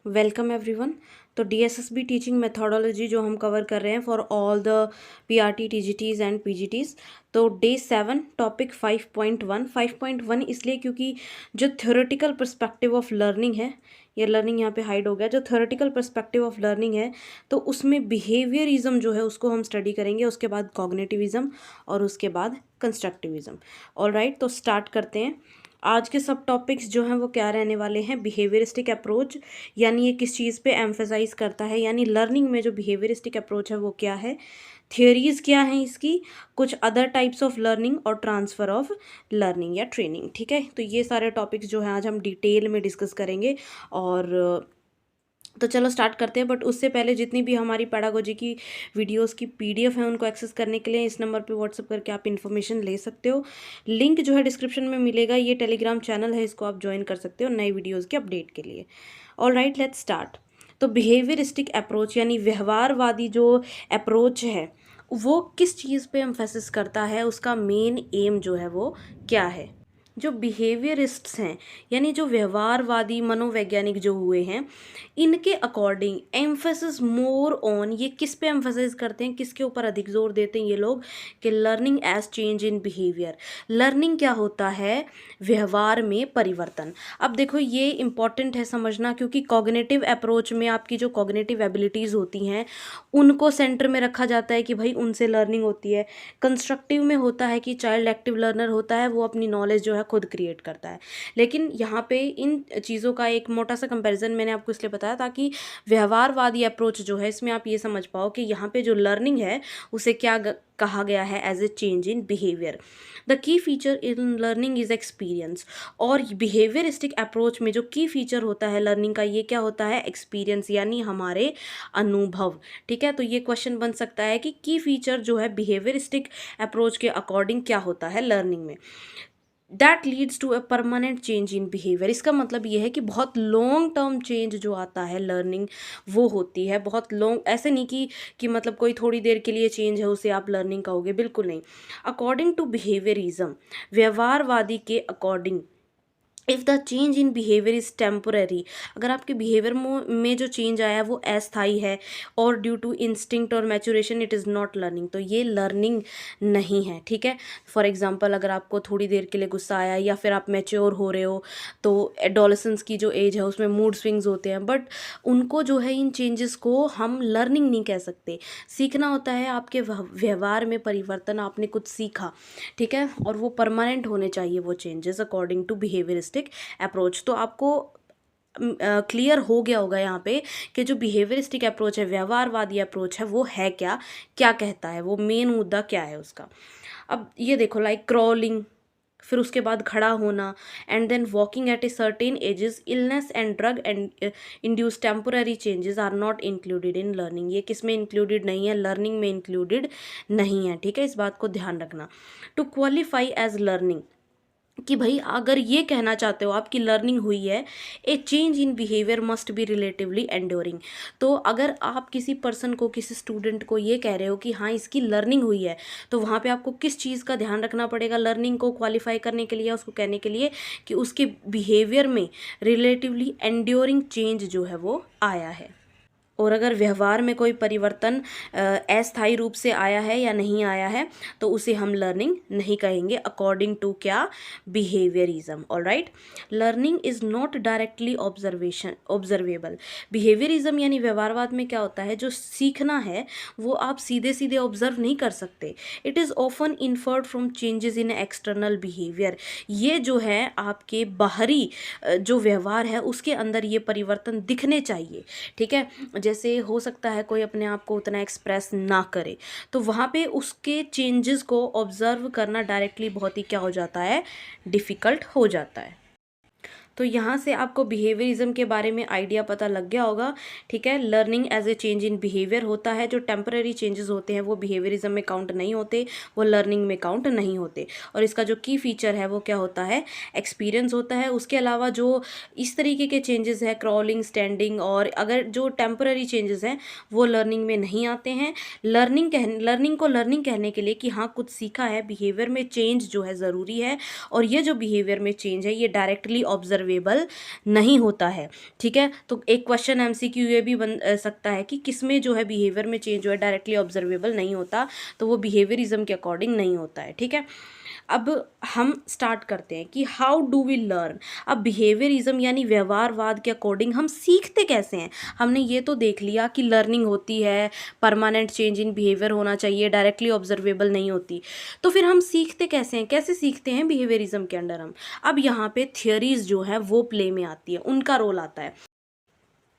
Welcome everyone. तो DSSB teaching methodology जो हम कवर कर रहे हैं for all the PRT TGTs and PGTs. तो डे 7 टॉपिक 5.1 इसलिए क्योंकि जो थ्योरेटिकल पर्सपेक्टिव ऑफ लर्निंग है, ये लर्निंग यहाँ पे हाइड हो गया। जो थ्योरेटिकल पर्सपेक्टिव ऑफ लर्निंग है तो उसमें बिहेवियरिज्म जो है उसको हम स्टडी करेंगे, उसके बाद कॉग्निटिविज्म और उसके बाद कंस्ट्रक्टिविज्म। ऑलराइट, तो स्टार्ट करते हैं। आज के सब टॉपिक्स जो हैं वो क्या रहने वाले हैं? बिहेवियरिस्टिक अप्रोच, यानी ये किस चीज़ पे एम्फेसाइज करता है, यानी लर्निंग में जो बिहेवियरिस्टिक अप्रोच है वो क्या है, थियोरीज क्या हैं इसकी, कुछ अदर टाइप्स ऑफ लर्निंग और ट्रांसफ़र ऑफ लर्निंग या ट्रेनिंग। ठीक है, तो ये सारे टॉपिक्स जो हैं आज हम डिटेल में डिस्कस करेंगे। और तो चलो स्टार्ट करते हैं। बट उससे पहले जितनी भी हमारी पेडागोजी की वीडियोस की पीडीएफ है उनको एक्सेस करने के लिए इस नंबर पे व्हाट्सअप करके आप इन्फॉर्मेशन ले सकते हो। लिंक जो है डिस्क्रिप्शन में मिलेगा। ये टेलीग्राम चैनल है, इसको आप ज्वाइन कर सकते हो नई वीडियोज़ के अपडेट के लिए। Alright, let's start. तो बिहेवियरिस्टिक अप्रोच यानी व्यवहारवादी जो अप्रोच है वो किस चीज़ पे एम्फेसिस करता है, उसका मेन एम जो है वो क्या है? जो बिहेवियरिस्ट्स हैं यानी जो व्यवहारवादी मनोवैज्ञानिक जो हुए हैं, इनके अकॉर्डिंग एम्फेसिस मोर ऑन, ये किस पे एम्फेसिस करते हैं, किसके ऊपर अधिक जोर देते हैं ये लोग, कि learning as change in behaviour. Learning क्या होता है? व्यवहार में परिवर्तन। अब देखो ये इंपॉर्टेंट है समझना, क्योंकि कॉग्निटिव अप्रोच में आपकी जो कॉग्निटिव एबिलिटीज़ होती हैं उनको सेंटर में रखा जाता है कि भाई उनसे लर्निंग होती है। कंस्ट्रक्टिव में होता है कि चाइल्ड एक्टिव लर्नर होता है, वो अपनी नॉलेज जो है खुद क्रिएट करता है। लेकिन यहाँ पे इन चीज़ों का एक मोटा सा कंपैरिजन मैंने आपको इसलिए बताया ताकि व्यवहारवादी अप्रोच जो है इसमें आप ये समझ पाओ कि यहाँ पे जो लर्निंग है उसे क्या कहा गया है, as a change in behaviour. The key feature in learning is experience. और बिहेवियरिस्टिक अप्रोच में जो की फीचर होता है लर्निंग का, ये क्या होता है? एक्सपीरियंस, यानी हमारे अनुभव। ठीक है, तो ये क्वेश्चन बन सकता है कि की फीचर जो है बिहेवियरिस्टिक अप्रोच के अकॉर्डिंग क्या होता है लर्निंग में। That leads to a permanent change in behaviour. इसका मतलब ये है कि बहुत लॉन्ग टर्म चेंज जो आता है लर्निंग वो होती है बहुत लॉन्ग। ऐसे नहीं कि मतलब कोई थोड़ी देर के लिए चेंज है उसे आप लर्निंग कहोगे, बिल्कुल नहीं। अकॉर्डिंग टू बिहेवियरिज्म, व्यवहारवादी के according, if the change in behaviour is temporary, अगर आपके बिहेवियर में जो चेंज आया है वो अस्थायी है, और ड्यू टू इंस्टिंक्ट और maturation, it is not learning, तो ये लर्निंग नहीं है। ठीक है, फॉर एग्जांपल अगर आपको थोड़ी देर के लिए गुस्सा आया या फिर आप मैच्योर हो रहे हो, तो एडोलेसेंस की जो एज है उसमें मूड स्विंग्स होते हैं, बट उनको जो है इन चेंजेस को हम लर्निंग नहीं कह सकते। सीखना होता है आपके व्यवहार में परिवर्तन, आपने कुछ सीखा, ठीक है, और वो परमानेंट होने चाहिए वो changes according to behavioristic approach. तो आपको क्लियर हो गया होगा यहाँ पे कि जो बिहेवियरिस्टिक अप्रोच है, व्यवहारवादी अप्रोच है, वो है क्या, क्या कहता है, वो मेन मुद्दा क्या है उसका। अब ये देखो, लाइक क्रॉलिंग, फिर उसके बाद खड़ा होना, and then walking at a certain ages, illness and drug and induce temporary changes are not included in learning. ये किस में इंक्लूडेड नहीं है? लर्निंग में इंक्लूडेड नहीं है। ठीक है, इस बात को ध्यान रखना। टू क्वालिफाई एज लर्निंग, कि भाई अगर ये कहना चाहते हो आप कि लर्निंग हुई है, ए change in behaviour must be relatively enduring. तो अगर आप किसी पर्सन को, किसी स्टूडेंट को ये कह रहे हो कि हाँ इसकी लर्निंग हुई है, तो वहाँ पे आपको किस चीज़ का ध्यान रखना पड़ेगा लर्निंग को क्वालिफाई करने के लिए, उसको कहने के लिए कि उसके बिहेवियर में रिलेटिवली एंड्योरिंग चेंज जो है वो आया है। और अगर व्यवहार में कोई परिवर्तन अस्थायी रूप से आया है या नहीं आया है, तो उसे हम लर्निंग नहीं कहेंगे अकॉर्डिंग टू क्या? Behaviourism. Alright, learning is not directly observable. Behaviourism यानी व्यवहारवाद में क्या होता है, जो सीखना है वो आप सीधे सीधे ऑब्जर्व नहीं कर सकते। It is often inferred from changes in external behaviour. ये जो है आपके बाहरी जो व्यवहार है उसके अंदर ये परिवर्तन दिखने चाहिए। ठीक है, जैसे हो सकता है कोई अपने आप को उतना एक्सप्रेस ना करे, तो वहाँ पे उसके चेंजेस को ऑब्जर्व करना डायरेक्टली बहुत ही क्या हो जाता है? डिफ़िकल्ट हो जाता है। तो यहाँ से आपको बिहेवियरिज्म के बारे में आइडिया पता लग गया होगा। ठीक है, learning as a change in behaviour होता है, जो टेम्पररी चेंजेस होते हैं वो बिहेवियरिज्म में काउंट नहीं होते, वो लर्निंग में काउंट नहीं होते। और इसका जो की फीचर है वो क्या होता है? एक्सपीरियंस होता है। उसके अलावा जो इस तरीके के चेंजेस है, क्रॉलिंग, स्टैंडिंग, और अगर जो टेम्पररी चेंजेस हैं वो लर्निंग में नहीं आते हैं। लर्निंग को लर्निंग कहने के लिए कि हाँ कुछ सीखा है, बिहेवियर में चेंज जो है ज़रूरी है, और ये जो बिहेवियर में चेंज है ये डायरेक्टली ऑब्जर्वेबल ऑब्जर्वेबल नहीं होता है। ठीक है, तो एक क्वेश्चन एमसीक्यू ये भी बन सकता है कि किसमें जो है बिहेवियर में चेंज जो है डायरेक्टली ऑब्जर्वेबल नहीं होता, तो वो बिहेवियरिज्म के अकॉर्डिंग नहीं होता है। ठीक है, अब हम स्टार्ट करते हैं कि हाउ डू वी लर्न। अब बिहेवियरिज्म यानी व्यवहारवाद के अकॉर्डिंग हम सीखते कैसे हैं। हमने ये तो देख लिया कि लर्निंग होती है, परमानेंट चेंज इन बिहेवियर होना चाहिए, डायरेक्टली ऑब्जर्वेबल नहीं होती। तो फिर हम सीखते कैसे हैं, कैसे सीखते हैं बिहेवियरिज्म के अंडर हम। अब यहाँ पे थियरीज जो है वो प्ले में आती है, उनका रोल आता है।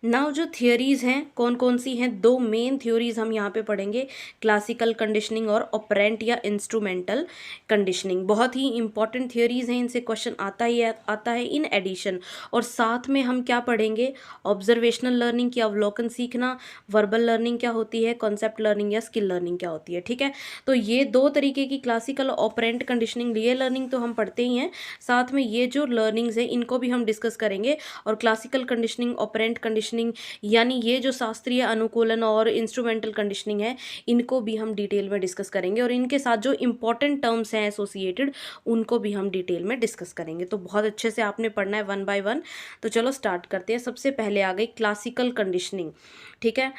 नाउ जो थियोरीज हैं कौन कौन सी हैं, दो मेन थ्योरीज हम यहाँ पे पढ़ेंगे, क्लासिकल कंडीशनिंग और ऑपरेंट या इंस्ट्रूमेंटल कंडीशनिंग। बहुत ही इंपॉर्टेंट थियोरीज हैं, इनसे क्वेश्चन आता है इन एडिशन। और साथ में हम क्या पढ़ेंगे, ऑब्जर्वेशनल लर्निंग की अवलोकन सीखना, वर्बल लर्निंग क्या होती है, कॉन्सेप्ट लर्निंग या स्किल लर्निंग क्या होती है। ठीक है, तो ये दो तरीके की क्लासिकल ऑपरेंट कंडीशनिंग, ये लर्निंग तो हम पढ़ते ही हैं, साथ में ये जो लर्निंग्स हैं इनको भी हम डिस्कस करेंगे। और क्लासिकल कंडीशनिंग, ऑपरेंट कंडीशनिंग यानी ये जो शास्त्रीय अनुकूलन और इंस्ट्रूमेंटल कंडीशनिंग है, इनको भी हम डिटेल में डिस्कस करेंगे। और इनके साथ जो इंपॉर्टेंट टर्म्स हैं एसोसिएटेड, उनको भी हम डिटेल में डिस्कस करेंगे। तो बहुत अच्छे से आपने पढ़ना है वन बाय वन। तो चलो स्टार्ट करते हैं। सबसे पहले आ गई क्लासिकल कंडीशनिंग। ठीक है,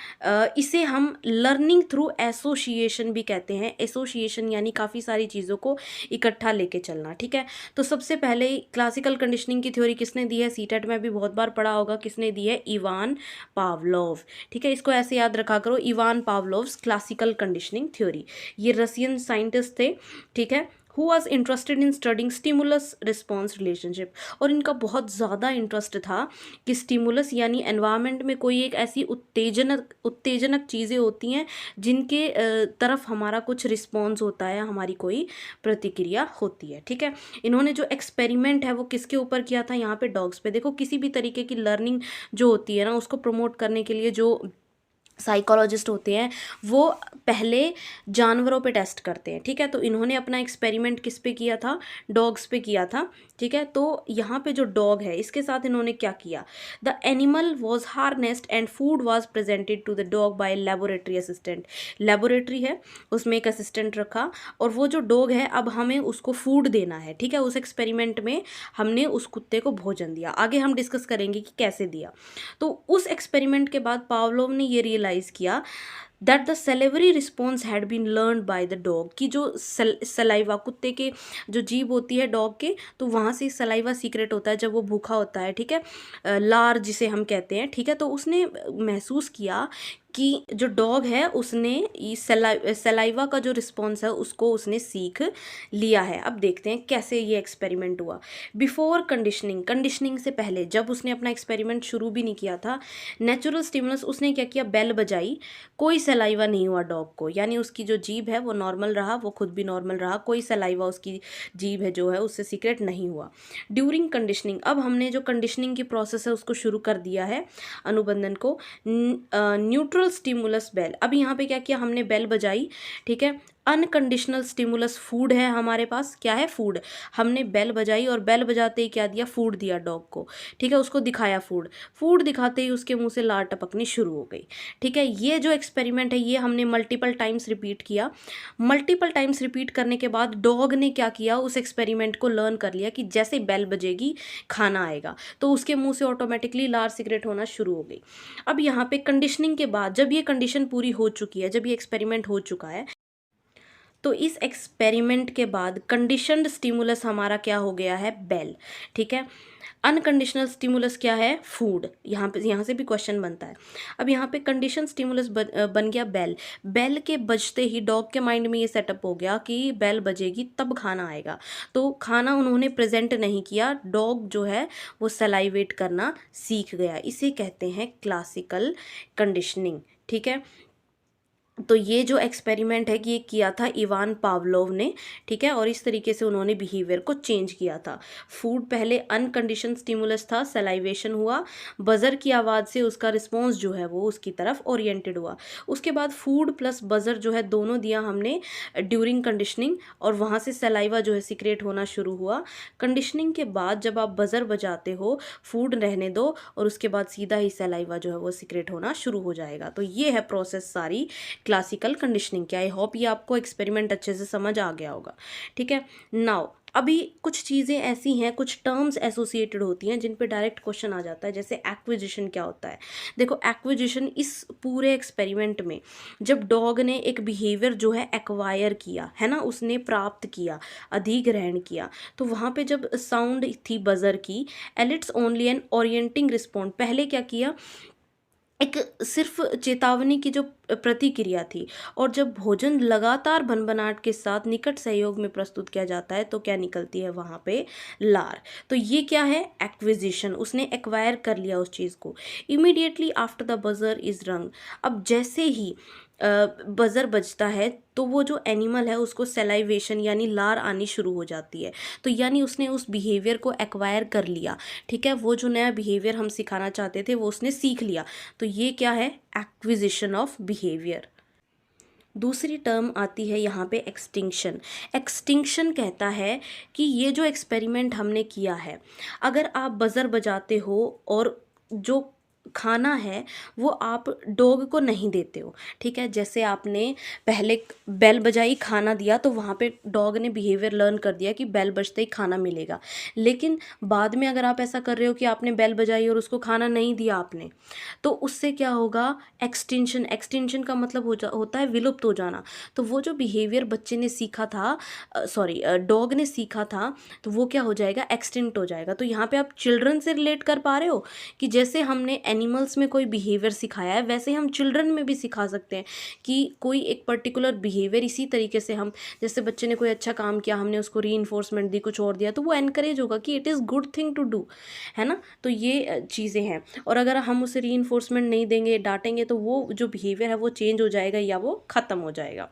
इसे हम लर्निंग थ्रू एसोसिएशन भी कहते हैं। एसोसिएशन यानी काफ़ी सारी चीज़ों को इकट्ठा लेके चलना। ठीक है, तो सबसे पहले क्लासिकल कंडीशनिंग की थ्योरी किसने दी है, सीटेट में भी बहुत बार पढ़ा होगा, किसने दी है, इवान पावलोव। ठीक है, इसको ऐसे याद रखा करो, इवान पावलोव्स क्लासिकल कंडीशनिंग थ्योरी। ये रशियन साइंटिस्ट थे। ठीक है, who was interested in studying stimulus response relationship. और इनका बहुत ज़्यादा इंटरेस्ट था कि स्टिमुलस यानी एनवायरनमेंट में कोई एक ऐसी उत्तेजनक चीज़ें होती हैं जिनके तरफ हमारा कुछ रिस्पॉन्स होता है, हमारी कोई प्रतिक्रिया होती है। ठीक है, इन्होंने जो एक्सपेरिमेंट है वो किसके ऊपर किया था, यहाँ पे डॉग्स पे। देखो, किसी भी तरीके की लर्निंग जो होती है ना, उसको प्रमोट करने के लिए जो साइकोलॉजिस्ट होते हैं वो पहले जानवरों पे टेस्ट करते हैं। ठीक है, तो इन्होंने अपना एक्सपेरिमेंट किस पे किया था, डॉग्स पे किया था। ठीक है, तो यहाँ पे जो डॉग है इसके साथ इन्होंने क्या किया, the animal was harnessed and food was presented to the dog by laboratory assistant. Laboratory है, उसमें एक असिस्टेंट रखा, और वो जो डॉग है अब हमें उसको फूड देना है। ठीक है, उस एक्सपेरिमेंट में हमने उस कुत्ते को भोजन दिया, आगे हम डिस्कस करेंगे कि कैसे दिया। तो उस एक्सपेरिमेंट के बाद पावलोव ने ये रियलाइज़ किया that the salivary response had been learned by the dog, कि जो सलाइवा, कुत्ते के जो जीभ होती है डॉग के, तो वहाँ से सलाइवा सीक्रेट होता है जब वो भूखा होता है। ठीक है, लार जिसे हम कहते हैं। ठीक है, तो उसने महसूस किया कि जो डॉग है उसने सलाइवा का जो रिस्पॉन्स है उसको उसने सीख लिया है। अब देखते हैं कैसे ये एक्सपेरिमेंट हुआ। बिफोर कंडीशनिंग, कंडीशनिंग से पहले, जब उसने अपना एक्सपेरिमेंट शुरू भी नहीं किया था, नेचुरल स्टिमुलस उसने क्या किया, बेल बजाई, कोई सलाइवा नहीं हुआ डॉग को, यानी उसकी जो जीभ है वो नॉर्मल रहा, वो खुद भी नॉर्मल रहा, कोई सलाइवा उसकी जीभ है जो है उससे सीक्रेट नहीं हुआ। ड्यूरिंग कंडीशनिंग, अब हमने जो कंडीशनिंग की प्रोसेस है उसको शुरू कर दिया है, अनुबंधन को। न्यूट्रल स्टिमुलस बेल, अब यहाँ पे क्या किया हमने, बेल बजाई। ठीक है, अनकंडीशनल स्टिमुलस फूड है हमारे पास, क्या है, फूड। हमने बेल बजाई और बेल बजाते ही क्या दिया, फूड दिया डॉग को। ठीक है, उसको दिखाया फूड, फूड दिखाते ही उसके मुंह से लार टपकनी शुरू हो गई। ठीक है, ये जो एक्सपेरिमेंट है ये हमने मल्टीपल टाइम्स रिपीट किया। मल्टीपल टाइम्स रिपीट करने के बाद डॉग ने क्या किया, उस एक्सपेरिमेंट को लर्न कर लिया कि जैसे बेल बजेगी खाना आएगा, तो उसके मुंह से ऑटोमेटिकली लार सीक्रेट होना शुरू हो गई। अब यहाँ पे कंडीशनिंग के बाद जब ये कंडीशन पूरी हो चुकी है, जब ये एक्सपेरिमेंट हो चुका है, तो इस एक्सपेरिमेंट के बाद कंडीशनड स्टिमुलस हमारा क्या हो गया है, बेल। ठीक है, अनकंडीशनल स्टिमुलस क्या है, फूड। यहाँ से भी क्वेश्चन बनता है। अब यहाँ पे कंडीशन स्टिमुलस बन गया बेल। बेल के बजते ही डॉग के माइंड में ये सेटअप हो गया कि बेल बजेगी तब खाना आएगा, तो खाना उन्होंने प्रेजेंट नहीं किया, डॉग जो है वो सलाइवेट करना सीख गया। इसे कहते हैं क्लासिकल कंडीशनिंग। ठीक है, तो ये जो एक्सपेरिमेंट है कि ये किया था इवान पावलोव ने। ठीक है, और इस तरीके से उन्होंने बिहेवियर को चेंज किया था। फूड पहले अनकंडीशन स्टिमुलस था, सलाइवेशन हुआ, बज़र की आवाज़ से उसका रिस्पॉन्स जो है वो उसकी तरफ ओरिएंटेड हुआ। उसके बाद फूड प्लस बज़र जो है दोनों दिया हमने ड्यूरिंग कंडीशनिंग, और वहाँ से सलाइवा जो है सीक्रेट होना शुरू हुआ। कंडीशनिंग के बाद जब आप बज़र बजाते हो, फूड रहने दो, और उसके बाद सीधा ही सलाइवा जो है वो सीक्रेट होना शुरू हो जाएगा। तो ये है प्रोसेस सारी क्लासिकल कंडीशनिंग क्या है। आई होप ये आपको एक्सपेरिमेंट अच्छे से समझ आ गया होगा, ठीक है। नाउ अभी कुछ चीज़ें ऐसी हैं, कुछ टर्म्स एसोसिएटेड होती हैं जिन पे डायरेक्ट क्वेश्चन आ जाता है, जैसे एक्विजिशन क्या होता है। देखो एक्विजिशन इस पूरे एक्सपेरिमेंट में जब डॉग ने एक बिहेवियर जो है एक्वायर किया है ना, उसने प्राप्त किया, अधिग्रहण किया, तो वहाँ पे जब साउंड थी बजर की, elites only an orienting respond, पहले क्या किया, एक सिर्फ चेतावनी की जो प्रतिक्रिया थी, और जब भोजन लगातार भनभनाट के साथ निकट सहयोग में प्रस्तुत किया जाता है तो क्या निकलती है वहाँ पे, लार। तो ये क्या है, एक्विजिशन, उसने एक्वायर कर लिया उस चीज़ को। Immediately after the buzzer is रंग, अब जैसे ही बजर बजता है तो वो जो एनिमल है उसको सेलाइवेशन यानी लार आनी शुरू हो जाती है। तो यानी उसने उस बिहेवियर को एक्वायर कर लिया, ठीक है, वो जो नया बिहेवियर हम सिखाना चाहते थे वो उसने सीख लिया। तो ये क्या है, एक्विजिशन ऑफ बिहेवियर। दूसरी टर्म आती है यहाँ पे एक्सटिंक्शन। एक्सटिंक्शन कहता है कि ये जो एक्सपेरिमेंट हमने किया है, अगर आप बजर बजाते हो और जो खाना है वो आप डॉग को नहीं देते हो, ठीक है, जैसे आपने पहले बेल बजाई खाना दिया तो वहाँ पे डॉग ने बिहेवियर लर्न कर दिया कि बेल बजते ही खाना मिलेगा। लेकिन बाद में अगर आप ऐसा कर रहे हो कि आपने बेल बजाई और उसको खाना नहीं दिया आपने, तो उससे क्या होगा, एक्सटिंक्शन। एक्सटिंक्शन का मतलब होता है विलुप्त हो जाना। तो वो जो बिहेवियर बच्चे ने सीखा था, सॉरी डॉग ने सीखा था, तो वो क्या हो जाएगा, एक्सटिंक्ट हो जाएगा। तो यहाँ पे आप चिल्ड्रन से रिलेट कर पा रहे हो कि जैसे हमने एनिमल्स में कोई बिहेवियर सिखाया है वैसे हम चिल्ड्रन में भी सिखा सकते हैं कि कोई एक पर्टिकुलर बिहेवियर, इसी तरीके से हम, जैसे बच्चे ने कोई अच्छा काम किया, हमने उसको रीइंफोर्समेंट दी, कुछ और दिया, तो वो एनकरेज होगा कि it is good thing to do, है ना। तो ये चीज़ें हैं, और अगर हम उसे रीइंफोर्समेंट नहीं देंगे, डांटेंगे, तो वो जो बिहेवियर है वो चेंज हो जाएगा या वो ख़त्म हो जाएगा।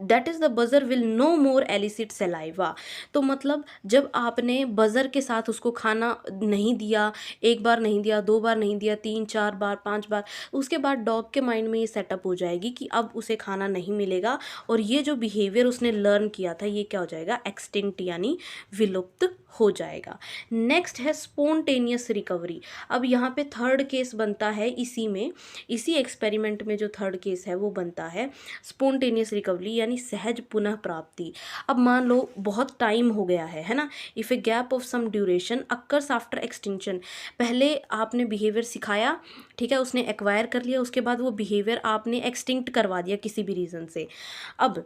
That is the buzzer will no more elicit saliva. तो मतलब जब आपने बजर के साथ उसको खाना नहीं दिया, एक बार नहीं दिया, दो बार नहीं दिया, 3-4 बार, 5 बार, उसके बाद डॉग के माइंड में ये सेटअप हो जाएगी कि अब उसे खाना नहीं मिलेगा, और ये जो बिहेवियर उसने लर्न किया था ये क्या हो जाएगा, एक्सटिंक्ट यानी विलुप्त हो जाएगा। नेक्स्ट है स्पोंटेनियस रिकवरी। अब यहाँ पे थर्ड केस बनता है, इसी एक्सपेरिमेंट में जो थर्ड केस है वो बनता है स्पोंटेनियस रिकवरी यानी सहज पुनः प्राप्ति। अब मान लो बहुत टाइम हो गया है ना, if a gap of some duration occurs after extinction, पहले आपने बिहेवियर सिखाया, ठीक है, उसने एक्वायर कर लिया, उसके बाद वो बिहेवियर आपने एक्सटिंक्ट करवा दिया किसी भी रीज़न से। अब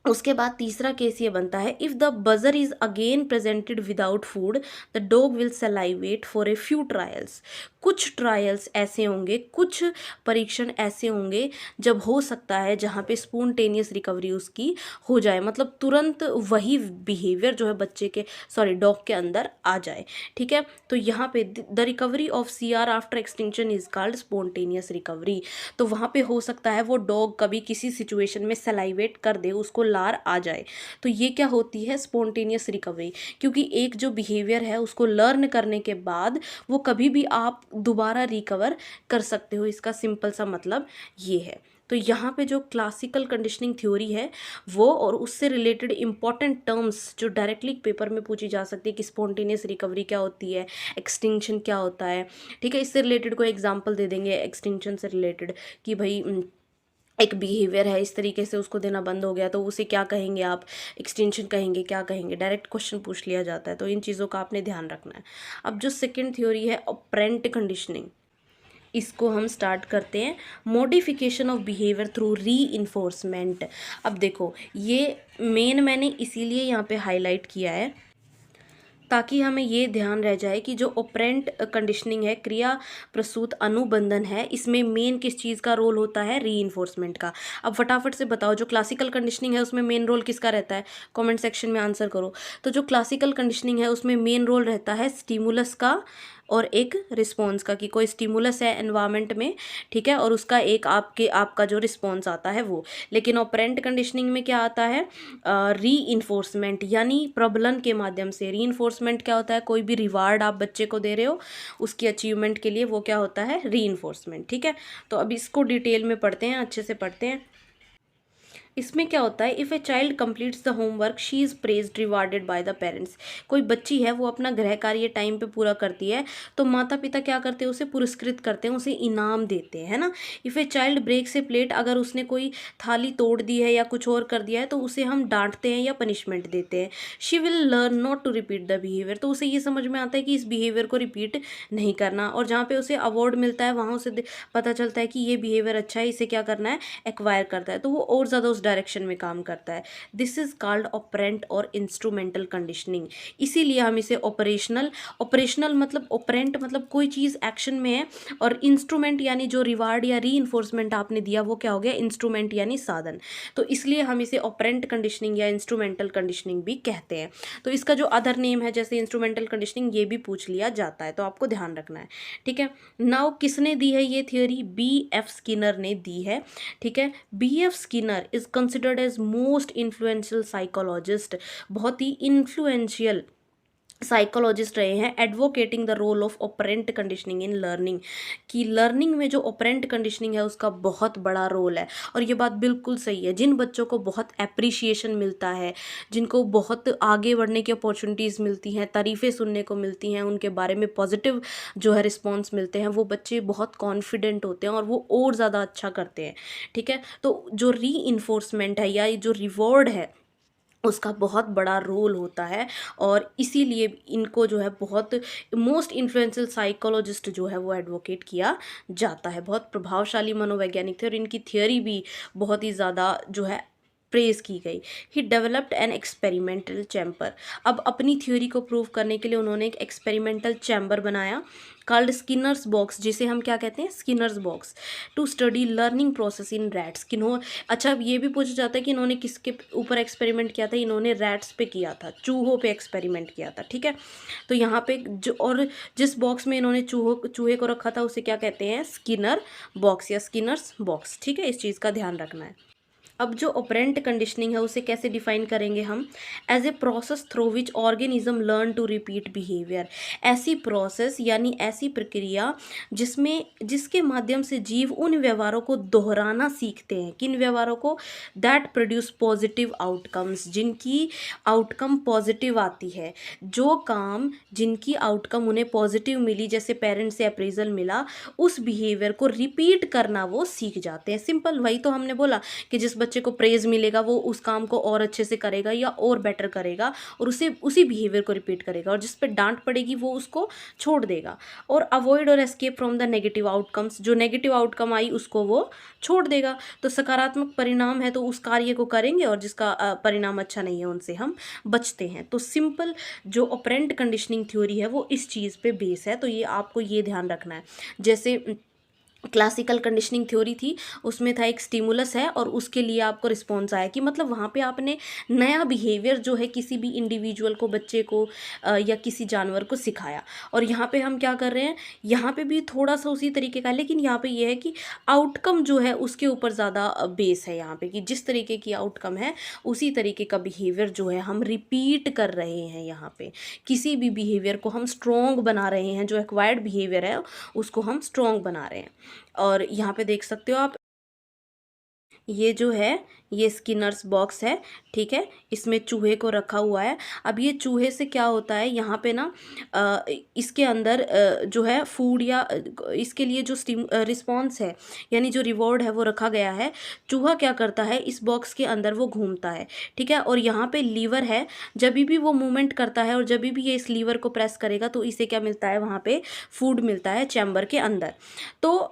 उसके बाद तीसरा केस ये बनता है, if the buzzer is again presented without food the dog will salivate for a few trials. कुछ ट्रायल्स ऐसे होंगे, कुछ परीक्षण ऐसे होंगे जब हो सकता है जहाँ पे स्पॉन्टेनियस रिकवरी उसकी हो जाए, मतलब तुरंत वही बिहेवियर जो है बच्चे के, सॉरी डॉग के अंदर आ जाए, ठीक है। तो यहाँ पे the recovery of CR after extinction is called spontaneous recovery. तो वहाँ पे हो सकता है वो डॉग कभी किसी सिचुएशन में सलाइवेट कर दे, उसको लार आ जाए, तो ये क्या होती है, स्पॉन्टेनियस रिकवरी। क्योंकि एक जो बिहेवियर है उसको लर्न करने के बाद वो कभी भी आप दोबारा रिकवर कर सकते हो, इसका सिंपल सा मतलब ये है। तो यहाँ पे जो क्लासिकल कंडीशनिंग थ्योरी है वो, और उससे रिलेटेड इंपॉर्टेंट टर्म्स जो डायरेक्टली पेपर में पूछी जा सकती है कि स्पॉन्टेनियस रिकवरी क्या होती है, एक्सटिंक्शन क्या होता है, ठीक है, इससे रिलेटेड कोई एग्जांपल दे देंगे एक्सटिंक्शन से रिलेटेड कि भाई एक बिहेवियर है इस तरीके से उसको देना बंद हो गया तो उसे क्या कहेंगे आप, एक्सटेंशन कहेंगे, क्या कहेंगे, डायरेक्ट क्वेश्चन पूछ लिया जाता है। तो इन चीज़ों का आपने ध्यान रखना है। अब जो सेकंड थ्योरी है ऑपरेंट कंडीशनिंग, इसको हम स्टार्ट करते हैं, मॉडिफिकेशन ऑफ बिहेवियर थ्रू री इन्फोर्समेंट। अब देखो ये मेन मैंने इसीलिए यहाँ पे हाईलाइट किया है ताकि हमें ये ध्यान रह जाए कि जो ऑपरेंट कंडीशनिंग है, क्रिया प्रसूत अनुबंधन है, इसमें मेन किस चीज़ का रोल होता है, रीइंफोर्समेंट का। अब फटाफट से बताओ जो क्लासिकल कंडीशनिंग है उसमें मेन रोल किसका रहता है, कमेंट सेक्शन में आंसर करो। तो जो क्लासिकल कंडीशनिंग है उसमें मेन रोल रहता है स्टिमुलस का और एक रिस्पॉन्स का, कि कोई स्टिमुलस है एनवायरनमेंट में, ठीक है, और उसका एक आपका जो रिस्पॉन्स आता है वो। लेकिन ऑपरेंट कंडीशनिंग में क्या आता है, री इन्फोर्समेंट यानी प्रबलन के माध्यम से। री इन्फोर्समेंट क्या होता है, कोई भी रिवार्ड आप बच्चे को दे रहे हो उसकी अचीवमेंट के लिए, वो क्या होता है, री इन्फोर्समेंट, ठीक है। तो अब इसको डिटेल में पढ़ते हैं, अच्छे से पढ़ते हैं। इसमें क्या होता है, if a child completes the homework she is praised rewarded by the parents. कोई बच्ची है वो अपना गृह कार्य टाइम पे पूरा करती है तो माता पिता क्या करते हैं, उसे पुरस्कृत करते हैं, उसे इनाम देते हैं, है ना। If a child breaks a plate, अगर उसने कोई थाली तोड़ दी है या कुछ और कर दिया है तो उसे हम डांटते हैं या पनिशमेंट देते हैं। She will learn not to repeat the behaviour, तो उसे ये समझ में आता है कि इस बिहेवियर को रिपीट नहीं करना, और जहाँ पे उसे अवार्ड मिलता है वहाँ उसे पता चलता है कि ये बिहेवियर अच्छा है, इसे क्या करना है, एक्वायर करता है, तो वो और ज़्यादा उस डायरेक्शन में काम करता है। दिस इज़ कॉल्ड ऑपरेंट और इंस्ट्रूमेंटल कंडीशनिंग। इसीलिए हम इसे ऑपरेशनल मतलब ऑपरेंट मतलब कोई चीज़ एक्शन में है, और इंस्ट्रूमेंट यानी जो रिवार्ड या री इन्फोर्समेंट आपने दिया वो क्या हो गया, इंस्ट्रूमेंट यानी साधन। तो इसलिए हम इसे ऑपरेंट कंडीशनिंग या इंस्ट्रूमेंटल कंडीशनिंग भी कहते हैं। तो इसका जो अदर नेम है जैसे इंस्ट्रूमेंटल कंडीशनिंग, ये भी पूछ लिया जाता है, तो आपको ध्यान रखना है, ठीक है। नाउ किसने दी है ये थियोरी, B.F. स्किनर ने दी है, ठीक है। B.F. Skinner is considered as most influential psychologist, बहुत ही इन्फ्लुएंशियल साइकोलॉजिस्ट रहे हैं, advocating the role of operant conditioning in learning, कि लर्निंग में जो ऑपरेंट कंडीशनिंग है उसका बहुत बड़ा रोल है। और ये बात बिल्कुल सही है, जिन बच्चों को बहुत एप्रिशिएशन मिलता है, जिनको बहुत आगे बढ़ने की अपॉर्चुनिटीज़ मिलती हैं, तारीफ़ें सुनने को मिलती हैं, उनके बारे में पॉजिटिव जो है रिस्पॉन्स मिलते हैं, वो बच्चे बहुत कॉन्फिडेंट होते हैं और वो और ज़्यादा अच्छा करते हैं, ठीक है। तो जो री इन्फोर्समेंट है या जो रिवॉर्ड है उसका बहुत बड़ा रोल होता है, और इसीलिए इनको जो है बहुत मोस्ट इन्फ्लुएंशियल साइकोलॉजिस्ट जो है वो एडवोकेट किया जाता है। बहुत प्रभावशाली मनोवैज्ञानिक थे और इनकी थियोरी भी बहुत ही ज़्यादा जो है प्रेज की गई। He developed an experimental chamber, अब अपनी थ्योरी को प्रूव करने के लिए उन्होंने एक एक्सपेरिमेंटल चैम्बर बनाया कॉल्ड स्किनर्स बॉक्स, जिसे हम क्या कहते हैं, Skinner's box, to study learning process in rats. किन्हों अच्छा अब ये भी पूछा जाता है कि इन्होंने किसके ऊपर एक्सपेरिमेंट किया था, इन्होंने रैट्स पे किया था, चूहों पे एक्सपेरिमेंट किया था, ठीक है। तो यहाँ पे जो और जिस बॉक्स में इन्होंने चूहे को रखा था उसे क्या कहते हैं, स्किनर बॉक्स या स्किनर्स बॉक्स, ठीक है। इस चीज़ का ध्यान रखना है। अब जो ऑपरेंट कंडीशनिंग है उसे कैसे डिफाइन करेंगे हम, as a process through which organism learn to repeat behaviour, ऐसी प्रोसेस यानी ऐसी प्रक्रिया जिसके माध्यम से जीव उन व्यवहारों को दोहराना सीखते हैं, किन व्यवहारों को, दैट प्रोड्यूस पॉजिटिव आउटकम्स, जिनकी आउटकम पॉजिटिव आती है, जो काम जिनकी आउटकम उन्हें पॉजिटिव मिली, जैसे पेरेंट्स से अप्रेजल मिला, उस बिहेवियर को रिपीट करना वो सीख जाते हैं। सिंपल, वही तो हमने बोला कि जिस बच्चे को प्रेज मिलेगा वो उस काम को और अच्छे से करेगा या और बेटर करेगा और उसे उसी बिहेवियर को रिपीट करेगा, और जिस पे डांट पड़ेगी वो उसको छोड़ देगा। और अवॉइड और escape from the negative outcomes, जो नेगेटिव आउटकम आई उसको वो छोड़ देगा। तो सकारात्मक परिणाम है तो उस कार्य को करेंगे, और जिसका परिणाम अच्छा नहीं है उनसे हम बचते हैं। तो सिंपल जो ऑपरेंट कंडीशनिंग थ्योरी है वो इस चीज़ पे बेस है, तो ये आपको ये ध्यान रखना है। जैसे क्लासिकल कंडीशनिंग थ्योरी थी, उसमें था एक स्टिमुलस है और उसके लिए आपको रिस्पॉन्स आया, कि मतलब वहाँ पे आपने नया बिहेवियर जो है किसी भी इंडिविजुअल को, बच्चे को या किसी जानवर को सिखाया। और यहाँ पे हम क्या कर रहे हैं, यहाँ पे भी थोड़ा सा उसी तरीके का, लेकिन यहाँ पे ये है कि आउटकम जो है उसके ऊपर ज़्यादा बेस है यहाँ पे, कि जिस तरीके की आउटकम है उसी तरीके का बिहेवियर जो है हम रिपीट कर रहे हैं। यहाँ पे किसी भी बिहेवियर को हम स्ट्रॉन्ग बना रहे हैं, जो एक्वायर्ड बिहेवियर है उसको हम स्ट्रॉन्ग बना रहे हैं। और यहाँ पे देख सकते हो आप, ये जो है ये स्किनर्स बॉक्स है, ठीक है। इसमें चूहे को रखा हुआ है। अब ये चूहे से क्या होता है, यहाँ पे ना इसके अंदर जो है फूड या इसके लिए जो रिस्पॉन्स है यानी जो रिवॉर्ड है वो रखा गया है। चूहा क्या करता है, इस बॉक्स के अंदर वो घूमता है, ठीक है। और यहाँ पे लीवर है, जब भी वो मूवमेंट करता है और जब भी ये इस लीवर को प्रेस करेगा तो इसे क्या मिलता है, वहाँ पे फूड मिलता है चैम्बर के अंदर। तो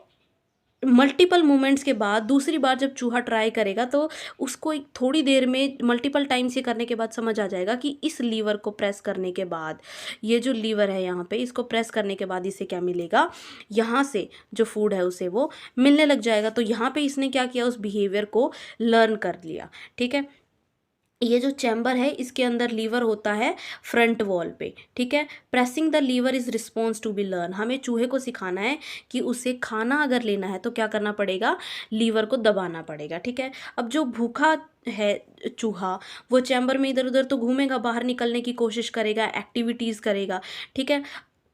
मल्टीपल मूवमेंट्स के बाद दूसरी बार जब चूहा ट्राई करेगा तो उसको एक थोड़ी देर में मल्टीपल टाइम्स ये करने के बाद समझ आ जाएगा कि इस लीवर को प्रेस करने के बाद, ये जो लीवर है यहाँ पे, इसको प्रेस करने के बाद इसे क्या मिलेगा, यहाँ से जो फूड है उसे वो मिलने लग जाएगा। तो यहाँ पे इसने क्या किया, उस बिहेवियर को लर्न कर लिया, ठीक है। ये जो चैम्बर है इसके अंदर लीवर होता है फ्रंट वॉल पे, ठीक है। Pressing the lever is response to be learn, हमें चूहे को सिखाना है कि उसे खाना अगर लेना है तो क्या करना पड़ेगा, लीवर को दबाना पड़ेगा, ठीक है। अब जो भूखा है चूहा वो चैम्बर में इधर उधर तो घूमेगा, बाहर निकलने की कोशिश करेगा, एक्टिविटीज़ करेगा, ठीक है।